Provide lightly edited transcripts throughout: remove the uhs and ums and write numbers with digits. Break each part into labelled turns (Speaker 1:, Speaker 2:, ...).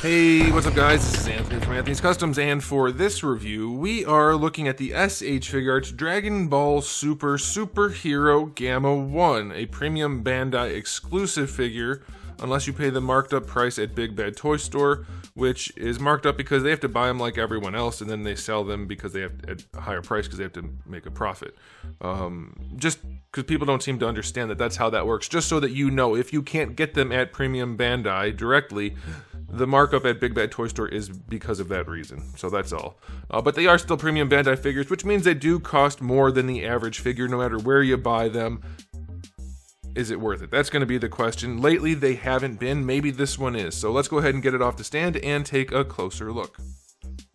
Speaker 1: Hey, what's up guys? This is Anthony from Anthony's Customs, and for this review, we are looking at the SH Figuarts Dragon Ball Super Superhero Gamma 1, a Premium Bandai exclusive figure, unless you pay the marked up price at Big Bad Toy Store, which is marked up because they have to buy them like everyone else, and then they sell them because they have at a higher price because they have to make a profit. Just because people don't seem to understand that that's how that works. Just so that you know, if you can't get them at Premium Bandai directly, the markup at Big Bad Toy Store is because of that reason. So that's all. But they are still Premium Bandai figures, which means they do cost more than the average figure no matter where you buy them. Is it worth it? That's going to be the question. Lately, they haven't been. Maybe this one is. So let's go ahead and get it off the stand and take a closer look.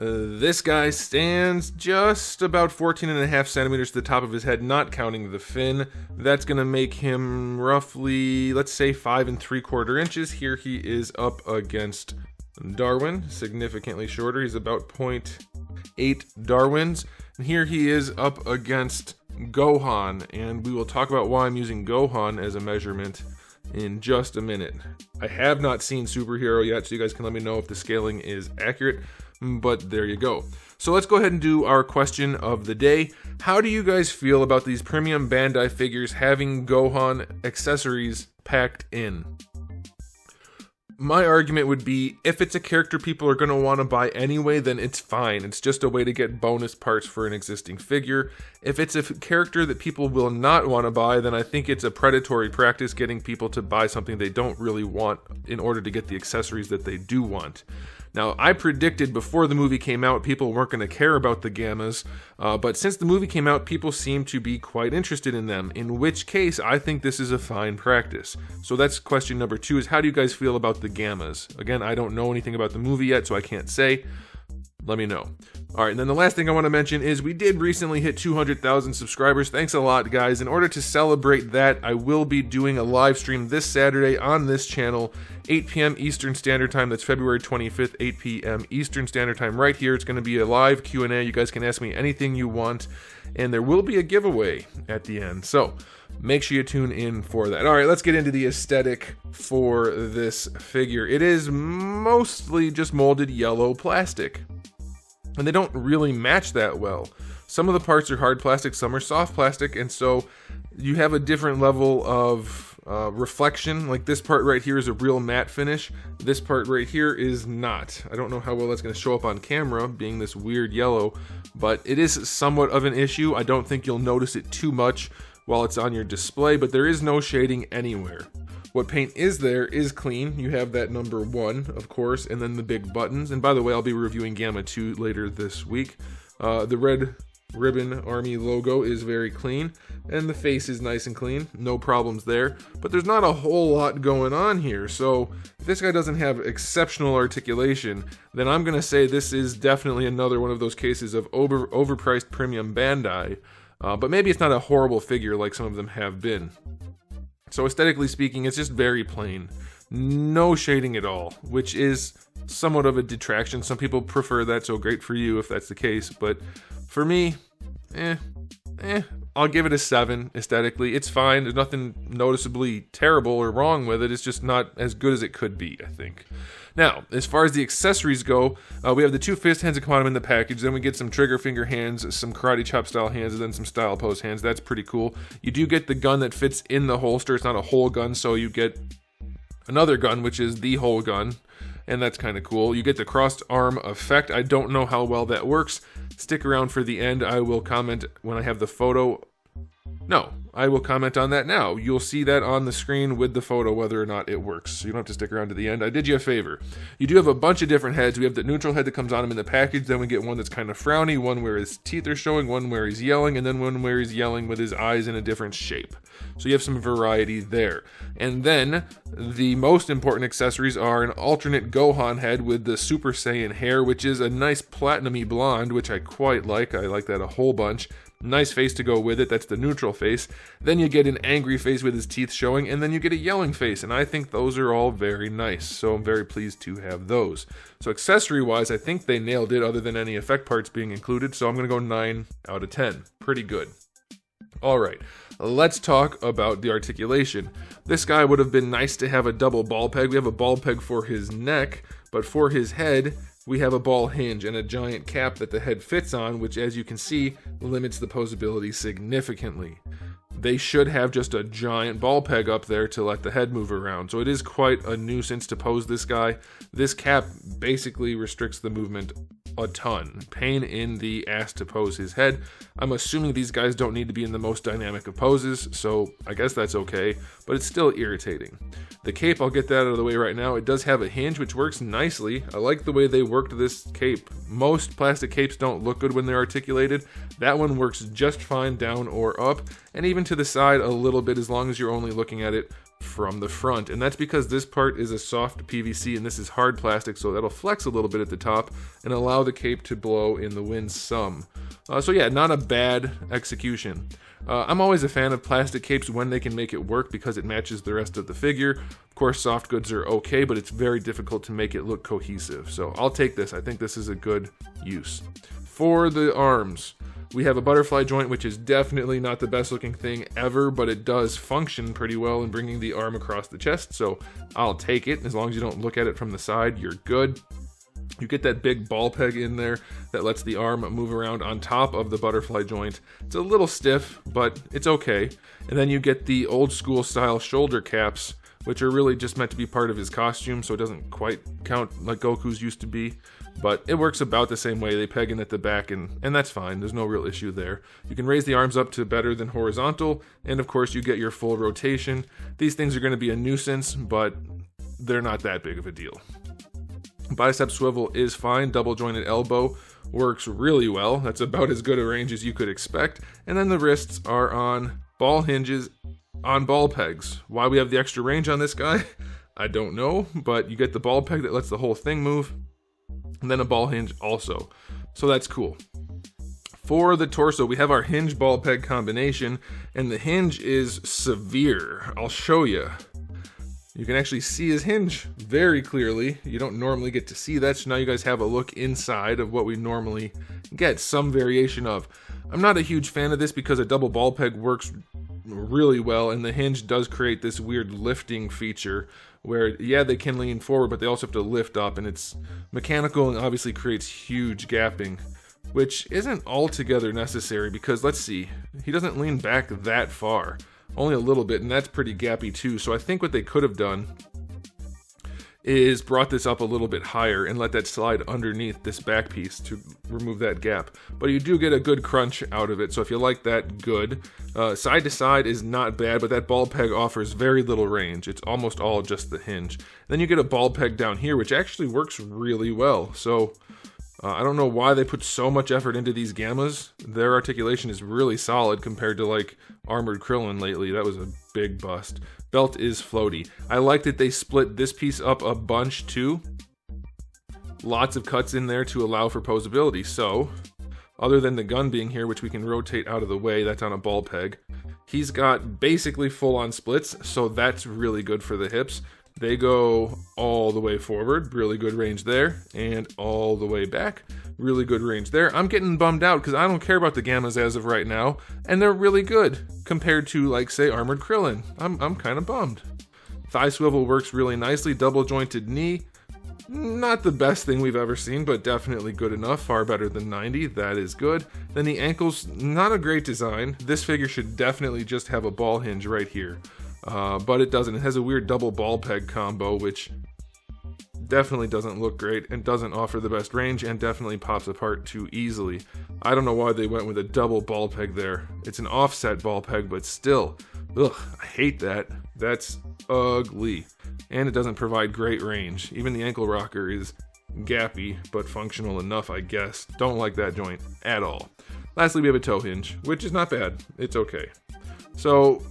Speaker 1: This guy stands just about 14.5 centimeters to the top of his head, not counting the fin. That's going to make him roughly, let's say, 5 3/4 inches. Here he is up against Darwin, significantly shorter. He's about 0.8 Darwins. And here he is up against Gohan, and we will talk about why I'm using Gohan as a measurement in just a minute. I have not seen Superhero yet, so you guys can let me know if the scaling is accurate, but there you go. So let's go ahead and do our question of the day. How do you guys feel about these Premium Bandai figures having Gohan accessories packed in? My argument would be, if it's a character people are going to want to buy anyway, then it's fine. It's just a way to get bonus parts for an existing figure. If it's a character that people will not want to buy, then I think it's a predatory practice getting people to buy something they don't really want in order to get the accessories that they do want. Now, I predicted before the movie came out people weren't going to care about the Gammas, but since the movie came out, people seem to be quite interested in them, in which case I think this is a fine practice. So that's question number 2, is how do you guys feel about the Gammas? Again, I don't know anything about the movie yet, so I can't say. Let me know. Alright, and then the last thing I want to mention is we did recently hit 200,000 subscribers. Thanks a lot, guys. In order to celebrate that, I will be doing a live stream this Saturday on this channel, 8 p.m. Eastern Standard Time. That's February 25th, 8 p.m. Eastern Standard Time right here. It's going to be a live Q&A. You guys can ask me anything you want, and there will be a giveaway at the end. So make sure you tune in for that. Alright, let's get into the aesthetic for this figure. It is mostly just molded yellow plastic, and they don't really match that well. Some of the parts are hard plastic, some are soft plastic, and so you have a different level of reflection. Like this part right here is a real matte finish. This part right here is not. I don't know how well that's going to show up on camera, being this weird yellow, but it is somewhat of an issue. I don't think you'll notice it too much while it's on your display, but there is no shading anywhere. What paint is there is clean. You have that number 1, of course, and then the big buttons. And by the way, I'll be reviewing Gamma 2 later this week. The red ribbon army logo is very clean, and the face is nice and clean. No problems there. But there's not a whole lot going on here, so if this guy doesn't have exceptional articulation, then I'm going to say this is definitely another one of those cases of overpriced Premium Bandai. But maybe it's not a horrible figure like some of them have been. So aesthetically speaking, it's just very plain. No shading at all, which is somewhat of a detraction. Some people prefer that, so great for you if that's the case. But for me, I'll give it a 7 aesthetically. It's fine. There's nothing noticeably terrible or wrong with it. It's just not as good as it could be, I think. Now, as far as the accessories go, we have the 2 fist hands that come out in the package. Then we get some trigger finger hands, some karate chop style hands, and then some style pose hands. That's pretty cool. You do get the gun that fits in the holster. It's not a whole gun, so you get another gun, which is the whole gun, and that's kind of cool. You get the crossed arm effect. I don't know how well that works. Stick around for the end. I will comment when I have the photo. No, I will comment on that now. You'll see that on the screen with the photo whether or not it works. So you don't have to stick around to the end. I did you a favor. You do have a bunch of different heads. We have the neutral head that comes on him in the package. Then we get one that's kind of frowny, one where his teeth are showing, one where he's yelling, and then one where he's yelling with his eyes in a different shape. So you have some variety there. And then the most important accessories are an alternate Gohan head with the Super Saiyan hair, which is a nice platinum-y blonde, which I quite like. I like that a whole bunch. Nice face to go with it. That's the neutral face. Then you get an angry face with his teeth showing, and then you get a yelling face, and I think those are all very nice, so I'm very pleased to have those. So accessory-wise, I think they nailed it other than any effect parts being included, so I'm going to go 9 out of 10. Pretty good. Alright, let's talk about the articulation. This guy would have been nice to have a double ball peg. We have a ball peg for his neck, but for his head, we have a ball hinge and a giant cap that the head fits on, which, as you can see, limits the posability significantly. They should have just a giant ball peg up there to let the head move around. So it is quite a nuisance to pose this guy. This cap basically restricts the movement a ton. Pain in the ass to pose his head. I'm assuming these guys don't need to be in the most dynamic of poses, so I guess that's okay, but it's still irritating. The cape, I'll get that out of the way right now. It does have a hinge, which works nicely. I like the way they worked this cape. Most plastic capes don't look good when they're articulated. That one works just fine down or up, and even to the side a little bit, as long as you're only looking at it from the front. And that's because this part is a soft PVC and this is hard plastic, so that'll flex a little bit at the top and allow the cape to blow in the wind some. So yeah, not a bad execution. I'm always a fan of plastic capes when they can make it work because it matches the rest of the figure. Of course, soft goods are okay, but it's very difficult to make it look cohesive. So I'll take this. I think this is a good use. For the arms, we have a butterfly joint, which is definitely not the best looking thing ever, but it does function pretty well in bringing the arm across the chest, so I'll take it. As long as you don't look at it from the side, you're good. You get that big ball peg in there that lets the arm move around on top of the butterfly joint. It's a little stiff, but it's okay. And then you get the old school style shoulder caps, which are really just meant to be part of his costume, so it doesn't quite count like Goku's used to be. But it works about the same way. They peg in at the back, and that's fine. There's no real issue there. You can raise the arms up to better than horizontal, and of course you get your full rotation. These things are going to be a nuisance, but they're not that big of a deal. Bicep swivel is fine. Double jointed elbow works really well. That's about as good a range as you could expect. And then the wrists are on ball hinges on ball pegs. Why we have the extra range on this guy, I don't know, but you get the ball peg that lets the whole thing move, and then a ball hinge also. So that's cool. For the torso, we have our hinge ball peg combination, and the hinge is severe. I'll show you. You can actually see his hinge very clearly. You don't normally get to see that, so now you guys have a look inside of what we normally get some variation of. I'm not a huge fan of this because a double ball peg works really well, and the hinge does create this weird lifting feature where, yeah, they can lean forward, but they also have to lift up, and it's mechanical and obviously creates huge gapping, which isn't altogether necessary because, let's see, he doesn't lean back that far. Only a little bit, and that's pretty gappy too. So I think what they could have done is brought this up a little bit higher and let that slide underneath this back piece to remove that gap. But you do get a good crunch out of it, so if you like that, good. Side to side is not bad, but that ball peg offers very little range. It's almost all just the hinge. Then you get a ball peg down here, which actually works really well. So I don't know why they put so much effort into these gammas. Their articulation is really solid compared to like Armored Krillin lately. That was a big bust. Belt is floaty. I like that they split this piece up a bunch too. Lots of cuts in there to allow for posability. So, other than the gun being here, which we can rotate out of the way, that's on a ball peg, he's got basically full-on splits, so that's really good for the hips. They go all the way forward, really good range there, and all the way back, really good range there. I'm getting bummed out because I don't care about the gammas as of right now, and they're really good compared to, like, say, Armored Krillin. I'm kind of bummed. Thigh swivel works really nicely. Double jointed knee, not the best thing we've ever seen, but definitely good enough. Far better than 90. That is good. Then the ankles, not a great design. This figure should definitely just have a ball hinge right here. But it doesn't. It has a weird double ball peg combo, which definitely doesn't look great and doesn't offer the best range and definitely pops apart too easily. I don't know why they went with a double ball peg there. It's an offset ball peg, but still, ugh, I hate that. That's ugly. And it doesn't provide great range. Even the ankle rocker is gappy, but functional enough, I guess. Don't like that joint at all. Lastly, we have a toe hinge, which is not bad. It's okay. So,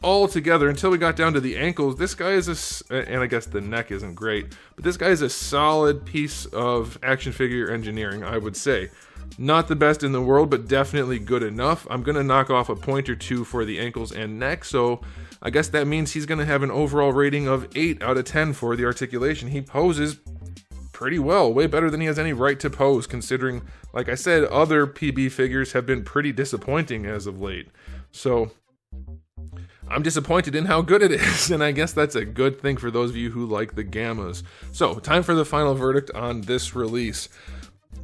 Speaker 1: all together, until we got down to the ankles, this guy is and I guess the neck isn't great, but this guy is a solid piece of action figure engineering, I would say. Not the best in the world, but definitely good enough. I'm going to knock off a point or two for the ankles and neck, so I guess that means he's going to have an overall rating of 8 out of 10 for the articulation. He poses pretty well, way better than he has any right to pose, considering, like I said, other PB figures have been pretty disappointing as of late. So I'm disappointed in how good it is, and I guess that's a good thing for those of you who like the Gammas. So, time for the final verdict on this release.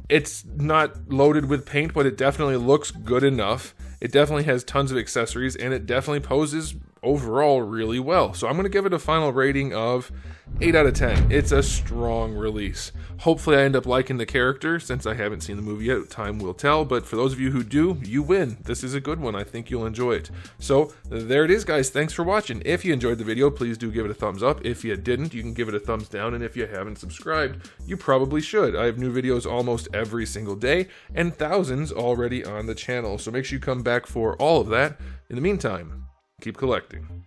Speaker 1: It's not loaded with paint, but it definitely looks good enough. It definitely has tons of accessories, and it definitely poses overall really well. So I'm going to give it a final rating of 8 out of 10. It's a strong release. Hopefully I end up liking the character. Since I haven't seen the movie yet, time will tell. But for those of you who do, you win. This is a good one. I think you'll enjoy it. So there it is, guys. Thanks for watching. If you enjoyed the video, please do give it a thumbs up. If you didn't, you can give it a thumbs down. And if you haven't subscribed, you probably should. I have new videos almost every single day and thousands already on the channel. So make sure you come back for all of that. In the meantime, keep collecting.